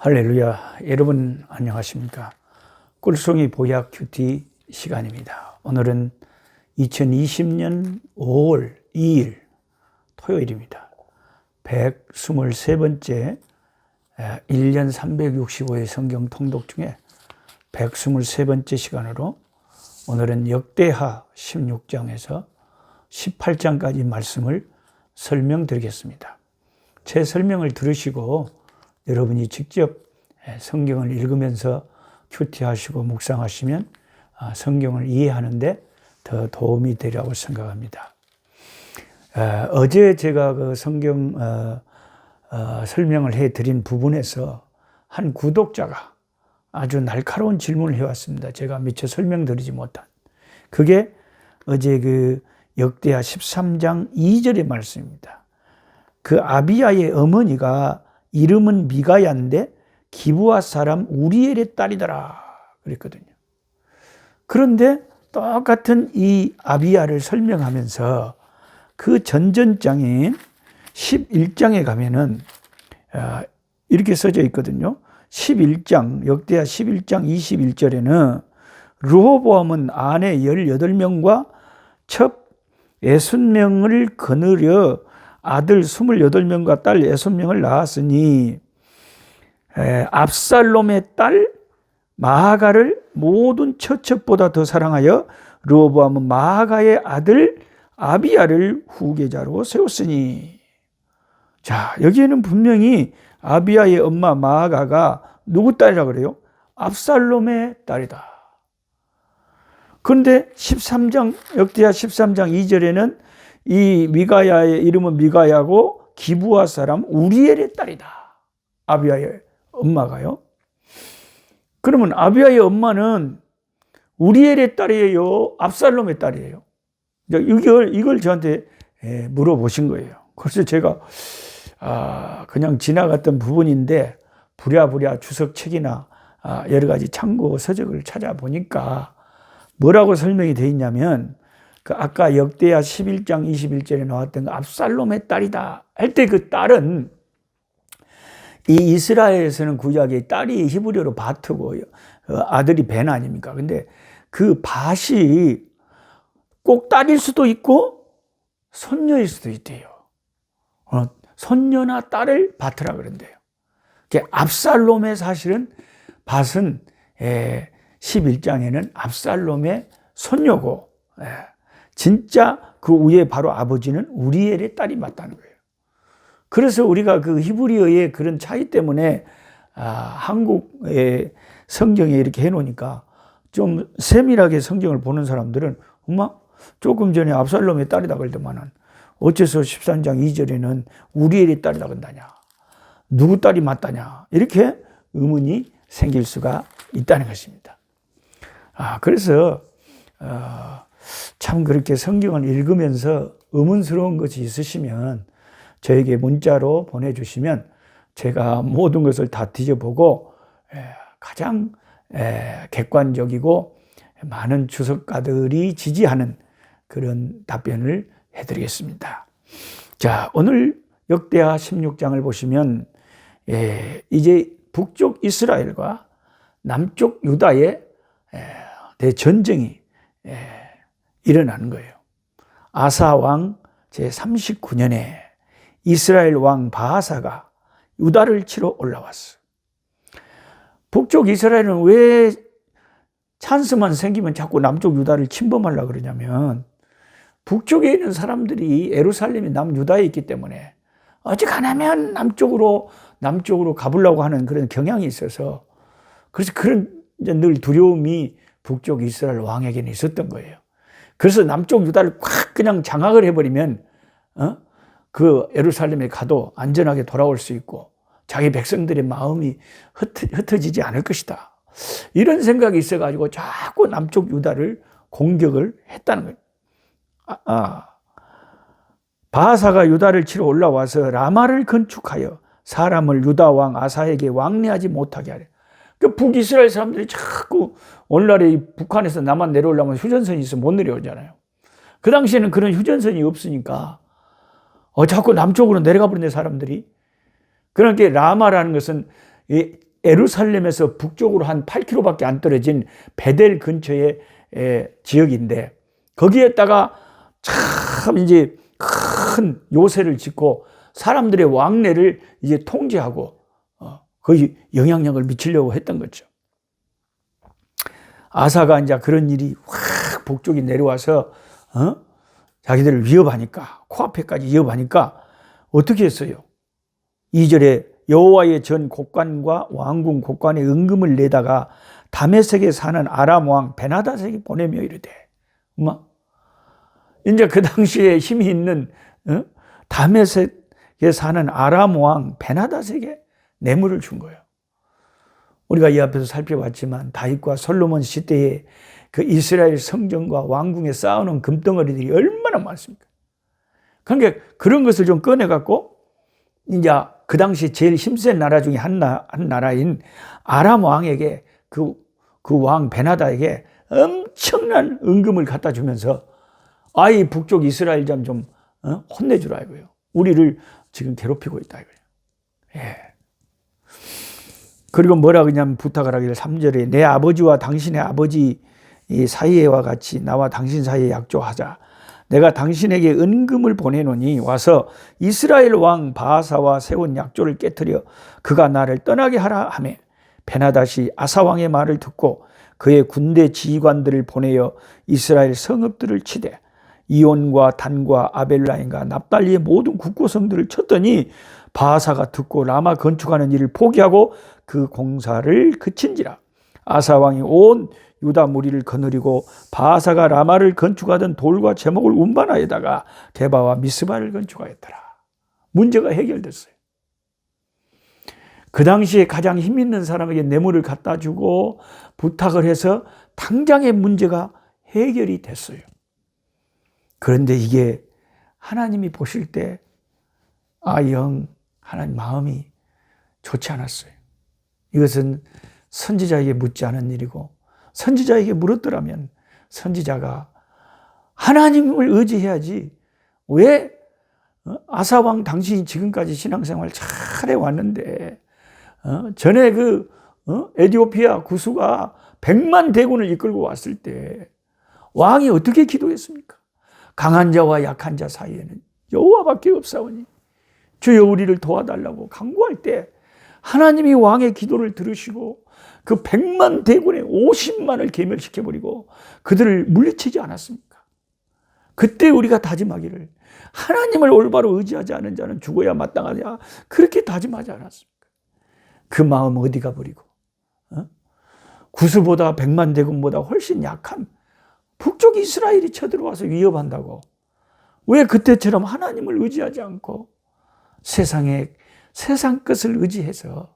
할렐루야. 여러분 안녕하십니까? 꿀송이 보약 큐티 시간입니다. 오늘은 2020년 5월 2일 토요일입니다. 123번째 1년 365회 성경 통독 중에 123번째 시간으로 오늘은 역대하 16장에서 18장까지 말씀을 설명드리겠습니다. 제 설명을 들으시고 여러분이 직접 성경을 읽으면서 큐티하시고 묵상하시면 성경을 이해하는 데 더 도움이 되리라고 생각합니다. 어제 제가 그 성경 설명을 해드린 부분에서 한 구독자가 아주 날카로운 질문을 해왔습니다. 제가 미처 설명드리지 못한. 그게 어제 그 역대하 13장 2절의 말씀입니다. 그 아비야의 어머니가 이름은 미가야인데 기브아 사람 우리엘의 딸이더라 그랬거든요. 그런데 똑같은 이 아비야를 설명하면서 그 전전장인 11장에 가면은 이렇게 써져 있거든요. 11장 역대하 11장 21절에는 르호보암은 아내 18명과 첩 60명을 거느려 아들 28명과 딸 6명을 낳았으니 압살롬의 딸 마아가를 모든 처첩보다 더 사랑하여 르호보암은 마아가의 아들 아비야를 후계자로 세웠으니. 자, 여기에는 분명히 아비야의 엄마 마아가가 누구 딸이라 그래요? 압살롬의 딸이다. 그런데 13장 역대하 13장 2절에는 이 미가야의 이름은 미가야고 기브아 사람 우리엘의 딸이다. 아비야의 엄마가요. 그러면 아비야의 엄마는 우리엘의 딸이에요? 압살롬의 딸이에요? 이걸 저한테 물어보신 거예요. 그래서 제가 그냥 지나갔던 부분인데 부랴부랴 주석책이나 여러 가지 참고 서적을 찾아보니까 뭐라고 설명이 되어 있냐면 그 아까 역대하 11장 21절에 나왔던 그 압살롬의 딸이다 할 때 그 딸은 이 이스라엘에서는 구약에 딸이 히브리어로 바트고 아들이 벤 아닙니까? 근데 그 밭이 꼭 딸일 수도 있고 손녀일 수도 있대요. 손녀나 딸을 바트라 그런대요. 압살롬의 사실은 밭은 11장에는 압살롬의 손녀고 진짜 그 위에 바로 아버지는 우리엘의 딸이 맞다는 거예요. 그래서 우리가 그 히브리어의 그런 차이 때문에 한국의 성경에 이렇게 해놓으니까 좀 세밀하게 성경을 보는 사람들은 엄마 조금 전에 압살롬의 딸이다 그랬더만은 어째서 13장 2절에는 우리엘의 딸이다 그런다냐, 누구 딸이 맞다냐, 이렇게 의문이 생길 수가 있다는 것입니다. 그래서 참 그렇게 성경을 읽으면서 의문스러운 것이 있으시면 저에게 문자로 보내주시면 제가 모든 것을 다 뒤져보고 가장 객관적이고 많은 주석가들이 지지하는 그런 답변을 해드리겠습니다. 자, 오늘 역대하 16장을 보시면 이제 북쪽 이스라엘과 남쪽 유다의 대전쟁이 일어나는 거예요. 아사 왕 제39년에 이스라엘 왕 바하사가 유다를 치러 올라왔어. 북쪽 이스라엘은 왜 찬스만 생기면 자꾸 남쪽 유다를 침범하려고 그러냐면 북쪽에 있는 사람들이 예루살렘이 남유다에 있기 때문에 어지간하면 남쪽으로 가보려고 하는 그런 경향이 있어서 그래서 그런 늘 두려움이 북쪽 이스라엘 왕에게는 있었던 거예요. 그래서 남쪽 유다를 꽉 그냥 장악을 해버리면 그 예루살렘에 가도 안전하게 돌아올 수 있고 자기 백성들의 마음이 흩어지지 않을 것이다. 이런 생각이 있어가지고 자꾸 남쪽 유다를 공격을 했다는 거예요. 바하사가 유다를 치러 올라와서 라마를 건축하여 사람을 유다 왕 아사에게 왕래하지 못하게 하래. 그 북이스라엘 사람들이 자꾸 오늘날에 북한에서 남한 내려오려면 휴전선이 있어 못 내려오잖아요. 그 당시에는 그런 휴전선이 없으니까 자꾸 남쪽으로 내려가 버린대 사람들이. 그러니까 라마라는 것은 예루살렘에서 북쪽으로 한 8km밖에 안 떨어진 베델 근처의 지역인데, 거기에다가 참 이제 큰 요새를 짓고 사람들의 왕래를 이제 통제하고 거의 영향력을 미치려고 했던 거죠. 아사가 이제 그런 일이 확 북쪽이 내려와서 자기들을 위협하니까, 코앞에까지 위협하니까 어떻게 했어요? 2절에 여호와의 전 곡관과 왕궁 곡관에 은금을 내다가 다메섹에 사는 아람 왕 베나닷에게 보내며 이르되, 이제 그 당시에 힘이 있는 다메섹에 사는 아람 왕 베나닷에게 뇌물을 준 거예요. 우리가 이 앞에서 살펴봤지만 다윗과 솔로몬 시대에 그 이스라엘 성전과 왕궁에 쌓아놓은 금덩어리들이 얼마나 많습니까? 그러니까 그런 것을 좀 꺼내갖고 이제 그 당시 제일 힘센 나라 중에 한 나라인 아람 왕에게 그 왕 베나다에게 엄청난 은금을 갖다 주면서 아이 북쪽 이스라엘 좀 혼내주라 이거예요. 우리를 지금 괴롭히고 있다 이거예요. 예. 그리고 뭐라 그러냐면 부탁을 하기를 3절에 내 아버지와 당신의 아버지 사이와 같이 나와 당신 사이에 약조하자. 내가 당신에게 은금을 보내노니 와서 이스라엘 왕 바하사와 세운 약조를 깨뜨려 그가 나를 떠나게 하라 하매, 베나닷이 아사 왕의 말을 듣고 그의 군대 지휘관들을 보내어 이스라엘 성읍들을 치되 이온과 단과 아벨라임과 납달리의 모든 국고성들을 쳤더니 바하사가 듣고 라마 건축하는 일을 포기하고 그 공사를 그친지라. 아사 왕이 온 유다 무리를 거느리고 바하사가 라마를 건축하던 돌과 제목을 운반하여다가 게바와 미스바를 건축하였더라. 문제가 해결됐어요. 그 당시에 가장 힘 있는 사람에게 뇌물을 갖다 주고 부탁을 해서 당장의 문제가 해결이 됐어요. 그런데 이게 하나님이 보실 때 하나님 마음이 좋지 않았어요. 이것은 선지자에게 묻지 않은 일이고, 선지자에게 물었더라면 선지자가 하나님을 의지해야지 왜 아사왕 당신이 지금까지 신앙생활 잘 해왔는데 전에 그 에디오피아 구수가 100만 대군을 이끌고 왔을 때 왕이 어떻게 기도했습니까? 강한 자와 약한 자 사이에는 여호와밖에 없사오니 주여 우리를 도와달라고 간구할 때 하나님이 왕의 기도를 들으시고 그 100만 대군의 50만을 괴멸시켜버리고 그들을 물리치지 않았습니까? 그때 우리가 다짐하기를 하나님을 올바로 의지하지 않은 자는 죽어야 마땅하냐, 그렇게 다짐하지 않았습니까? 그 마음 어디 가버리고 구스보다 100만 대군보다 훨씬 약한 북쪽 이스라엘이 쳐들어와서 위협한다고 왜 그때처럼 하나님을 의지하지 않고 세상 것을 의지해서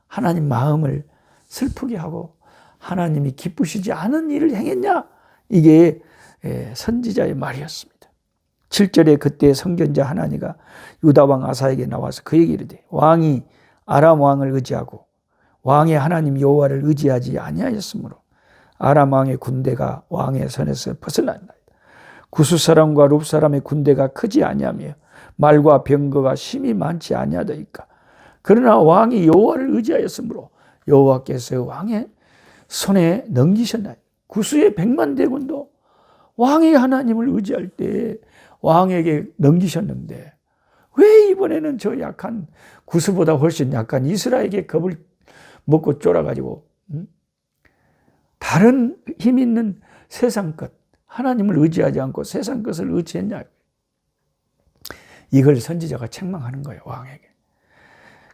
하나님 마음을 슬프게 하고 하나님이 기쁘시지 않은 일을 행했냐? 이게 선지자의 말이었습니다. 7절에 그때 선견자 하나니가 유다 왕 아사에게 나와서 그에게 이르되 왕이 아람 왕을 의지하고 왕의 하나님 여호와를 의지하지 아니하였으므로 아람 왕의 군대가 왕의 손에서 벗어난다. 구스 사람과 룹 사람의 군대가 크지 아니하며 말과 병거가 심히 많지 아니하더이까. 그러나 왕이 여호와를 의지하였으므로 여호와께서 왕의 손에 넘기셨나이다. 구스의 100만 대군도 왕이 하나님을 의지할 때 왕에게 넘기셨는데 왜 이번에는 저 약한 구스보다 훨씬 약한 이스라엘에게 겁을 먹고 쫄아가지고 다른 힘 있는 세상 것, 하나님을 의지하지 않고 세상 것을 의지했냐? 이걸 선지자가 책망하는 거예요, 왕에게.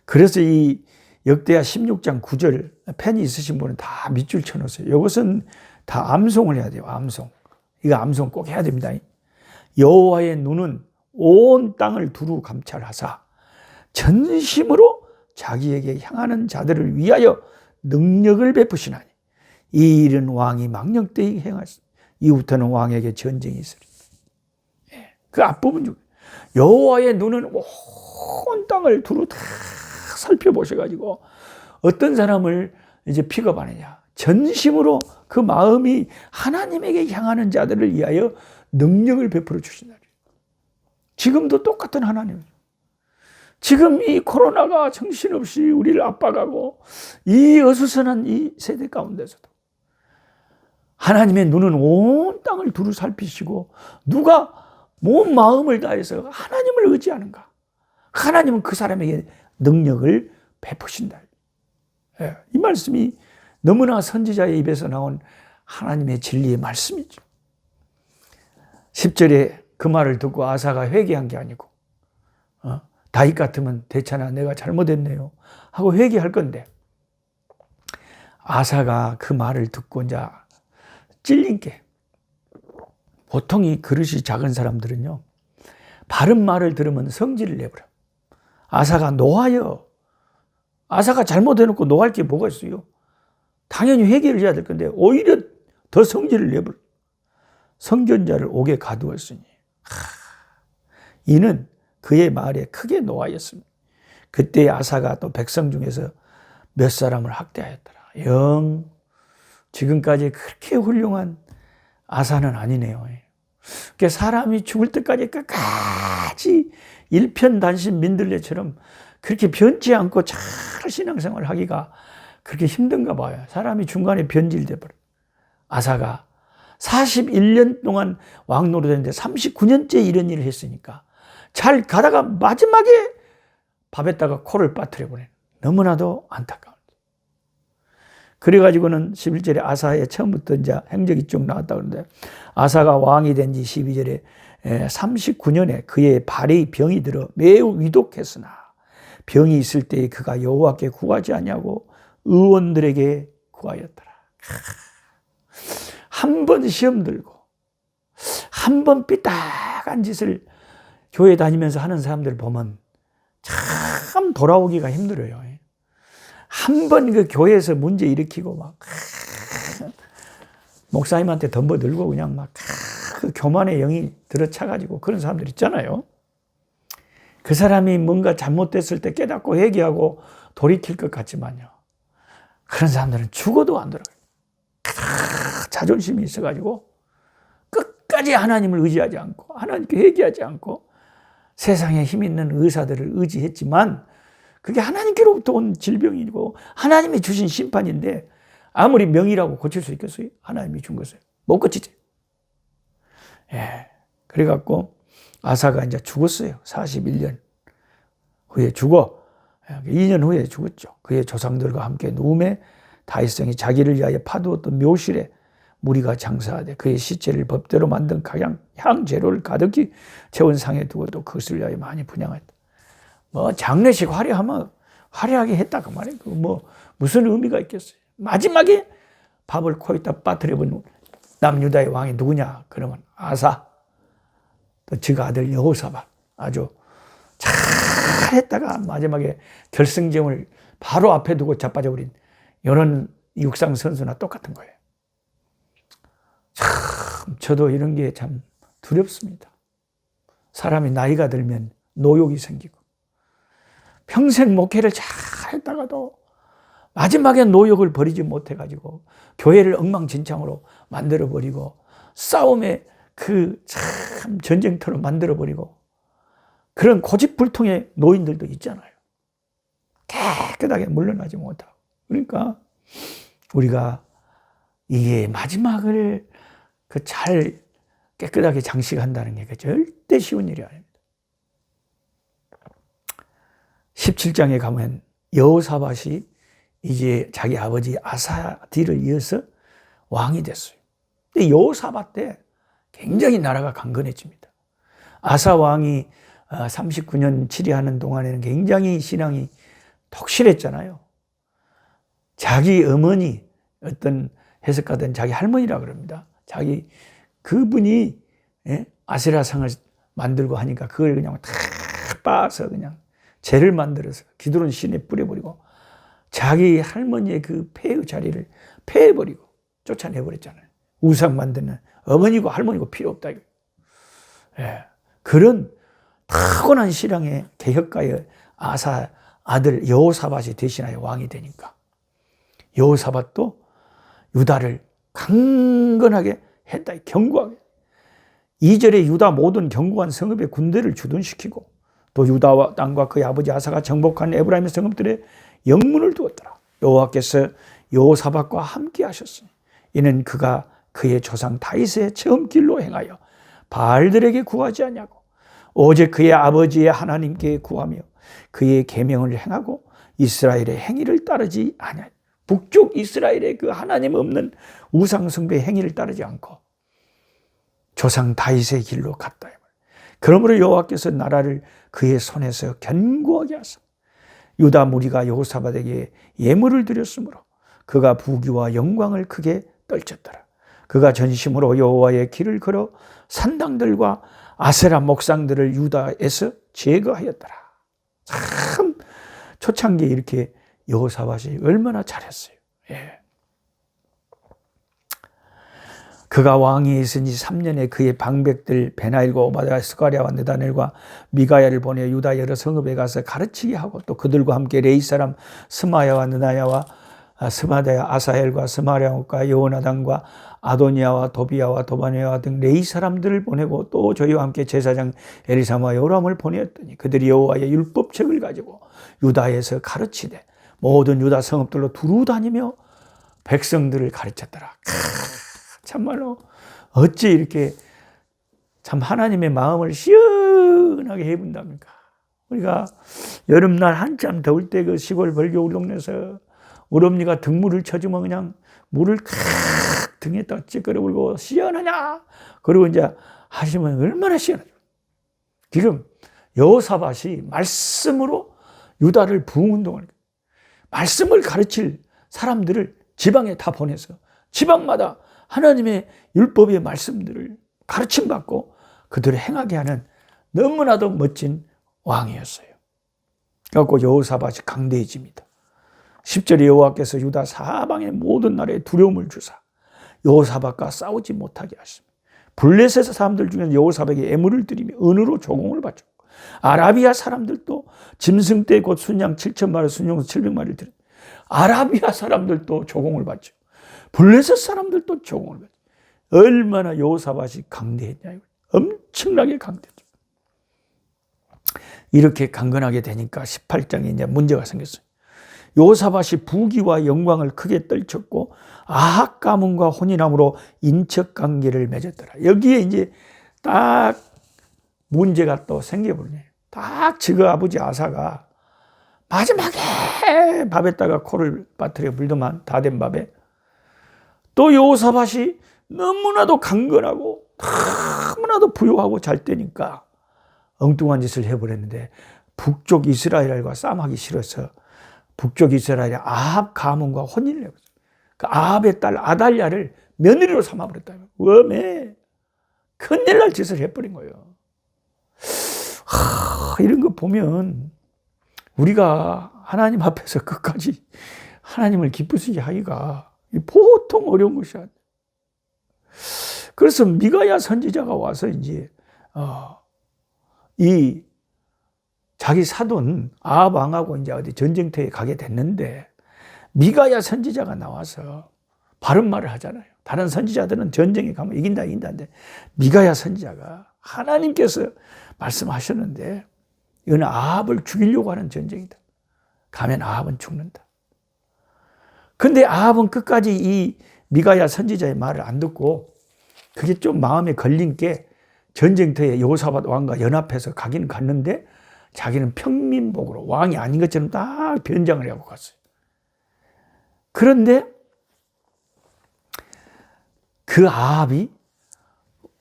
그래서 이 역대하 16장 9절 펜이 있으신 분은 다 밑줄 쳐놓으세요. 이것은 다 암송을 해야 돼요, 암송. 이거 암송 꼭 해야 됩니다. 여호와의 눈은 온 땅을 두루 감찰하사 전심으로 자기에게 향하는 자들을 위하여 능력을 베푸시나니 이 일은 왕이 망령되이 행하시니 이후부터는 왕에게 전쟁이 있으리라. 그 앞부분 중 여호와의 눈은 온 땅을 두루 다 살펴보셔가지고 어떤 사람을 이제 픽업하느냐, 전심으로 그 마음이 하나님에게 향하는 자들을 위하여 능력을 베풀어 주신다. 지금도 똑같은 하나님. 지금 이 코로나가 정신없이 우리를 압박하고 이 어수선한 이 세대 가운데서도 하나님의 눈은 온 땅을 두루 살피시고 누가 온 마음을 다해서 하나님을 의지하는가? 하나님은 그 사람에게 능력을 베푸신다. 이 말씀이 너무나 선지자의 입에서 나온 하나님의 진리의 말씀이죠. 10절에 그 말을 듣고 아사가 회개한 게 아니고 다윗 같으면 대차나 내가 잘못했네요 하고 회개할 건데 아사가 그 말을 듣고 이제 찔린 게 보통 이 그릇이 작은 사람들은요 바른 말을 들으면 성질을 내버려. 아사가 노하여 아사가 잘못해놓고 노할 게 뭐가 있어요? 당연히 회개를 해야 될 건데 오히려 더 성질을 내버려. 성전자를 옥에 가두었으니 이는 그의 말에 크게 노하였습니다. 그때 아사가 또 백성 중에서 몇 사람을 학대하였더라. 영 지금까지 그렇게 훌륭한 아사는 아니네요. 그러니까 사람이 죽을 때까지 끝까지 일편단심 민들레처럼 그렇게 변치 않고 잘 신앙생활을 하기가 그렇게 힘든가 봐요. 사람이 중간에 변질돼 버려. 아사가 41년 동안 왕 노릇했는데 39년째 이런 일을 했으니까 잘 가다가 마지막에 밥에다가 코를 빠뜨려 버려. 너무나도 안타까워. 그래가지고는 11절에 아사의 처음부터 이제 행적이 쭉 나왔다 그러는데 아사가 왕이 된 지 12절에 39년에 그의 발에 병이 들어 매우 위독했으나 병이 있을 때에 그가 여호와께 구하지 아니하고 의원들에게 구하였더라. 한 번 시험 들고 한 번 삐딱한 짓을 교회 다니면서 하는 사람들 보면 참 돌아오기가 힘들어요. 한 번 그 교회에서 문제 일으키고 막 목사님한테 덤벼들고 그냥 막 그 교만의 영이 들어차가지고 그런 사람들 있잖아요. 그 사람이 뭔가 잘못됐을 때 깨닫고 회개하고 돌이킬 것 같지만요. 그런 사람들은 죽어도 안 들어가요. 자존심이 있어가지고 끝까지 하나님을 의지하지 않고 하나님께 회개하지 않고 세상에 힘 있는 의사들을 의지했지만 그게 하나님께로부터 온 질병이고 하나님이 주신 심판인데 아무리 명의라고 고칠 수 있겠어요? 하나님이 준 것을 못 고치지. 그래갖고 아사가 이제 죽었어요. 41년 후에 죽어 2년 후에 죽었죠. 그의 조상들과 함께 누움에 다윗성이 자기를 위하여 파두었던 묘실에 무리가 장사하되 그의 시체를 법대로 만든 향재료를 가득히 채운 상에 두고 또 그것을 위하여 많이 분향했다. 뭐 장례식 화려하면 화려하게 했다 그 말이에요. 뭐 무슨 의미가 있겠어요? 마지막에 밥을 코에다 빠뜨려본 남유다의 왕이 누구냐? 그러면 아사, 또 그 아들 여호사밧 아주 잘했다가 마지막에 결승점을 바로 앞에 두고 자빠져버린 이런 육상 선수나 똑같은 거예요. 참 저도 이런 게 참 두렵습니다. 사람이 나이가 들면 노욕이 생기고 평생 목회를 잘했다가도 마지막에 노욕을 버리지 못해가지고 교회를 엉망진창으로 만들어버리고 싸움의 그 참 전쟁터로 만들어버리고 그런 고집불통의 노인들도 있잖아요. 깨끗하게 물러나지 못하고. 그러니까 우리가 이게 마지막을 그 잘 깨끗하게 장식한다는 게 절대 쉬운 일이 아닙니다. 17장에 가면 여호사밧이 이제 자기 아버지 아사 뒤를 이어서 왕이 됐어요. 근데 여호사밧 때 굉장히 나라가 강건해집니다. 아사 왕이 39년 치리하는 동안에는 굉장히 신앙이 독실했잖아요. 자기 어머니, 어떤 해석가들은 자기 할머니라 그럽니다. 그분이 아세라상을 만들고 하니까 그걸 그냥 다 빻아서 그냥 재를 만들어서 기드론 신에 뿌려버리고 자기 할머니의 그 폐의 자리를 폐해버리고 쫓아내버렸잖아요. 우상 만드는 어머니고 할머니고 필요 없다. 그런 타고난 신앙의 개혁가의 아사 아들 여호사밧이 대신하여 왕이 되니까 여호사밧도 유다를 강건하게 했다. 견고하게. 2절에 유다 모든 견고한 성읍의 군대를 주둔시키고 또 유다와 땅과 그의 아버지 아사가 정복한 에브라임의 성읍들의 영문을 두었더라. 여호와께서 여호사밧과 함께 하셨으니 이는 그가 그의 조상 다윗의 처음 길로 행하여 바알들에게 구하지 아니하고 오직 그의 아버지의 하나님께 구하며 그의 계명을 행하고 이스라엘의 행위를 따르지 아니하니 북쪽 이스라엘의 그 하나님 없는 우상 숭배 행위를 따르지 않고 조상 다윗의 길로 갔다. 그러므로 여호와께서 나라를 그의 손에서 견고하게 하사 유다 무리가 여호사밧에게 예물을 드렸으므로 그가 부귀와 영광을 크게 떨쳤더라. 그가 전심으로 여호와의 길을 걸어 산당들과 아세라 목상들을 유다에서 제거하였더라. 참 초창기에 이렇게 여호사밧이 얼마나 잘했어요. 예. 그가 왕위에 있은 지 3년에 그의 방백들 베나일과 오바댜 스가랴와 느다넬과 미가야를 보내 유다 여러 성읍에 가서 가르치게 하고 또 그들과 함께 레이 사람 스마야와 느나야와 스마다야 아사헬과 스마랴과 여호나단과 아도니아와 도비야와 도바네와 등 레이 사람들을 보내고 또 저희와 함께 제사장 엘리사마 요람을 보내었더니 그들이 여호와의 율법책을 가지고 유다에서 가르치되 모든 유다 성읍들로 두루 다니며 백성들을 가르쳤더라. 참말로 어찌 이렇게 참 하나님의 마음을 시원하게 해본답니까? 우리가 여름날 한참 더울 때 그 시골 벌교 울동네에서 우리 어머니가 등물을 쳐주면 그냥 물을 등에다 찌끄러 불고 시원하냐? 그리고 이제 하시면 얼마나 시원하죠. 지금 여호사밧이 말씀으로 유다를 부흥운동을 말씀을 가르칠 사람들을 지방에 다 보내서 지방마다 하나님의 율법의 말씀들을 가르침받고 그들을 행하게 하는 너무나도 멋진 왕이었어요. 그래서 여호사밧이 강대해집니다. 10절에 여호와께서 유다 사방의 모든 나라에 두려움을 주사 여호사밧과 싸우지 못하게 하십니다. 블레셋 사람들 중에 여호사밧에게 애물을 드리며 은으로 조공을 바쳤고 아라비아 사람들도 짐승떼 곧 순양 7,000마리 순양 700마리를 드립니다. 아라비아 사람들도 조공을 받죠. 블레셋 사람들도 조공을 받죠. 얼마나 여호사밧이 강대했냐. 엄청나게 강대했죠. 이렇게 강건하게 되니까 18장에 이제 문제가 생겼어요. 여호사밧이 부귀와 영광을 크게 떨쳤고 아합 가문과 혼인함으로 인척 관계를 맺었더라. 여기에 이제 딱 문제가 또 생겨버리네. 딱 지그 아버지 아사가 마지막에 밥에다가 코를 빠뜨려 불더만 다 된 밥에 또 여호사밧이 너무나도 강건하고 너무나도 부유하고 잘 되니까 엉뚱한 짓을 해버렸는데 북쪽 이스라엘과 싸움하기 싫어서 북쪽 이스라엘의 아합 가문과 혼인을 해버렸어요. 그 아합의 딸 아달랴를 며느리로 삼아버렸다. 왜? 큰일 날 짓을 해버린 거예요. 이런 거 보면 우리가 하나님 앞에서 끝까지 하나님을 기쁘시게 하기가 보통 어려운 것이 아니에요. 그래서 미가야 선지자가 와서 이제 이 자기 사돈 아합 왕하고 이제 어디 전쟁터에 가게 됐는데 미가야 선지자가 나와서 바른 말을 하잖아요. 다른 선지자들은 전쟁에 가면 이긴다는데 미가야 선지자가 하나님께서 말씀하셨는데 이거는 아합을 죽이려고 하는 전쟁이다. 가면 아합은 죽는다. 근데 아합은 끝까지 이 미가야 선지자의 말을 안 듣고 그게 좀 마음에 걸린 게 전쟁터에 여호사밧 왕과 연합해서 가기는 갔는데 자기는 평민복으로 왕이 아닌 것처럼 딱 변장을 하고 갔어요. 그런데 그 아합이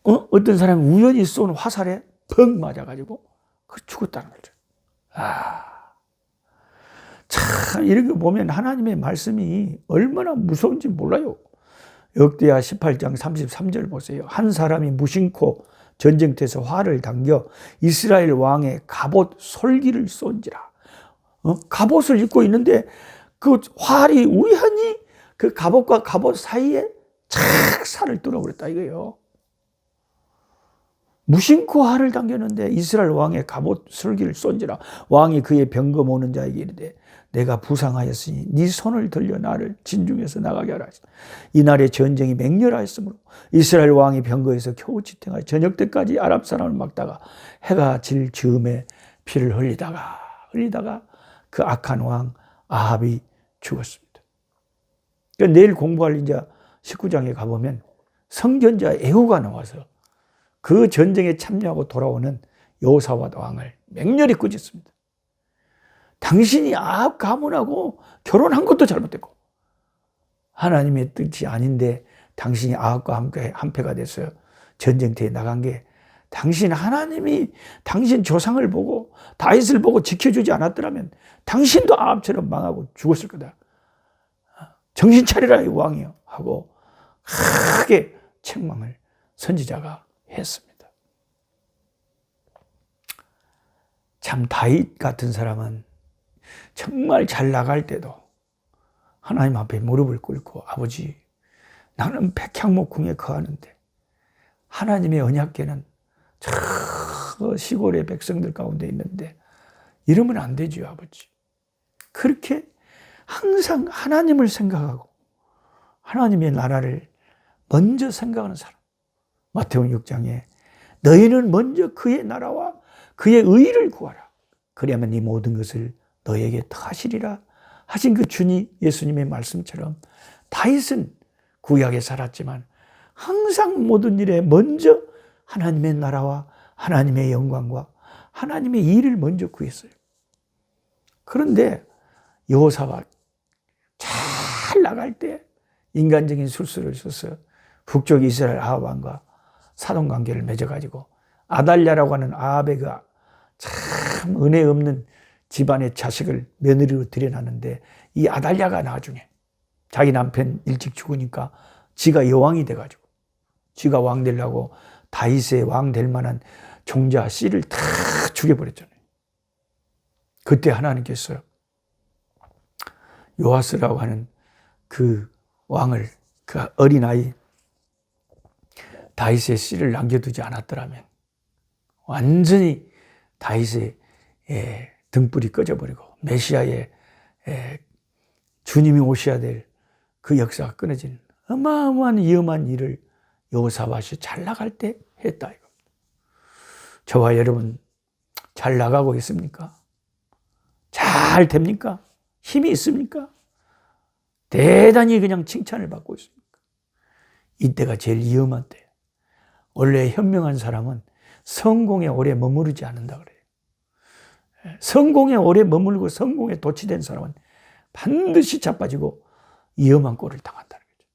어떤 사람이 우연히 쏜 화살에 펑 맞아가지고 죽었다는 거죠. 참 이런 거 보면 하나님의 말씀이 얼마나 무서운지 몰라요. 역대하 18장 33절 보세요. 한 사람이 무심코 전쟁터에서 활을 당겨 이스라엘 왕의 갑옷 솔기를 쏜지라. 갑옷을 입고 있는데 그 활이 우연히 그 갑옷과 갑옷 사이에 착 살을 뚫어버렸다 이거예요. 무심코 활을 당겼는데 이스라엘 왕의 갑옷 솔기를 쏜지라. 왕이 그의 병거 모는 자에게 이르되 내가 부상하였으니 네 손을 들려 나를 진중에서 나가게 하라. 이날의 전쟁이 맹렬하였으므로 이스라엘 왕이 병거에서 겨우 지탱하여 저녁 때까지 아랍 사람을 막다가 해가 질 즈음에 피를 흘리다가 그 악한 왕 아합이 죽었습니다. 그러니까 내일 공부할 이제 19장에 가보면 성전자 에후가 나와서 그 전쟁에 참여하고 돌아오는 여호사밧 왕을 맹렬히 꾸짖습니다. 당신이 아합 가문하고 결혼한 것도 잘못됐고 하나님의 뜻이 아닌데 당신이 아합과 함께 한패가 돼서 전쟁터에 나간 게 하나님이 당신 조상을 보고 다윗을 보고 지켜주지 않았더라면 당신도 아합처럼 망하고 죽었을 거다. 정신 차리라 이 왕이요 하고 크게 책망을 선지자가 했습니다. 참 다윗 같은 사람은 정말 잘 나갈 때도 하나님 앞에 무릎을 꿇고 아버지 나는 백향목궁에 거하는데 하나님의 언약궤는 저 시골의 백성들 가운데 있는데 이러면 안 되지요 아버지. 그렇게 항상 하나님을 생각하고 하나님의 나라를 먼저 생각하는 사람. 마태복음 6장에 너희는 먼저 그의 나라와 그의 의를 구하라. 그리하면 이 모든 것을 너에게 더하시리라 하신 그 주님 예수님의 말씀처럼 다윗은 구약에 살았지만 항상 모든 일에 먼저 하나님의 나라와 하나님의 영광과 하나님의 일을 먼저 구했어요. 그런데 여호사밧 잘 나갈 때 인간적인 술수를 써서 북쪽 이스라엘 아합 왕과 사돈관계를 맺어가지고 아달랴라고 하는 아합의 그 참 은혜 없는 집안의 자식을 며느리로 들여놨는데 이 아달랴가 나중에 자기 남편 일찍 죽으니까 지가 여왕이 돼가지고 지가 왕 되려고 다윗의 왕 될 만한 종자 씨를 다 죽여버렸잖아요. 그때 하나님께서 요아스라고 하는 그 왕을 그 어린아이 다윗의 씨를 남겨두지 않았더라면 완전히 다윗의 등불이 꺼져버리고 메시아의 주님이 오셔야 될 그 역사가 끊어진 어마어마한 위험한 일을 여호사밧이 잘 나갈 때 했다 이겁니다. 저와 여러분 잘 나가고 있습니까? 잘 됩니까? 힘이 있습니까? 대단히 그냥 칭찬을 받고 있습니까? 이때가 제일 위험한 때예요. 원래 현명한 사람은 성공에 오래 머무르지 않는다 그래요. 성공에 오래 머물고 성공에 도취된 사람은 반드시 자빠지고 위험한 꼴을 당한다는 거죠.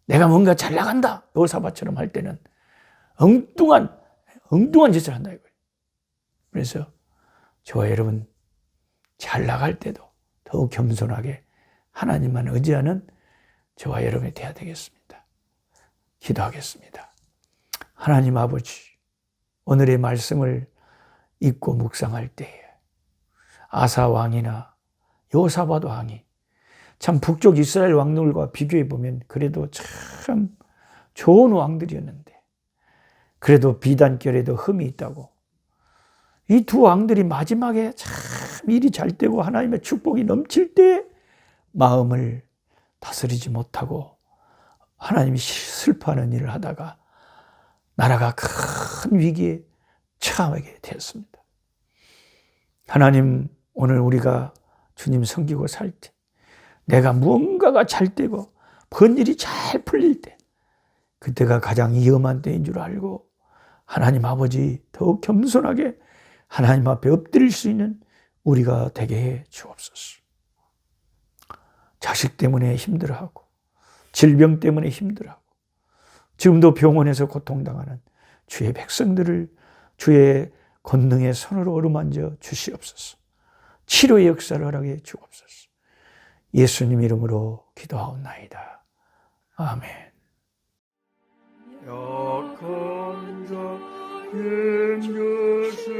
내가 뭔가 잘 나간다 여호사밧처럼 할 때는 엉뚱한 짓을 한다 이거예요. 그래서 저와 여러분 잘 나갈 때도 더욱 겸손하게 하나님만 의지하는 저와 여러분이 되어야 되겠습니다. 기도하겠습니다. 하나님 아버지, 오늘의 말씀을 읽고 묵상할 때에 아사 왕이나 여호사밧 왕이 참 북쪽 이스라엘 왕들과 비교해 보면 그래도 참 좋은 왕들이었는데 그래도 비단결에도 흠이 있다고 이 두 왕들이 마지막에 참 일이 잘 되고 하나님의 축복이 넘칠 때 마음을 다스리지 못하고 하나님이 슬퍼하는 일을 하다가 나라가 큰 위기에 처하게 되었습니다. 하나님, 오늘 우리가 주님 섬기고 살 때 내가 무언가가 잘 되고 번일이 잘 풀릴 때 그때가 가장 위험한 때인 줄 알고 하나님 아버지 더욱 겸손하게 하나님 앞에 엎드릴 수 있는 우리가 되게 해 주옵소서. 자식 때문에 힘들어하고 질병 때문에 힘들어하고 지금도 병원에서 고통당하는 주의 백성들을 주의 권능의 손으로 어루만져 주시옵소서. 치료의 역사를 허락해 주옵소서. 예수님 이름으로 기도하옵나이다. 아멘. 약한 자 힘주시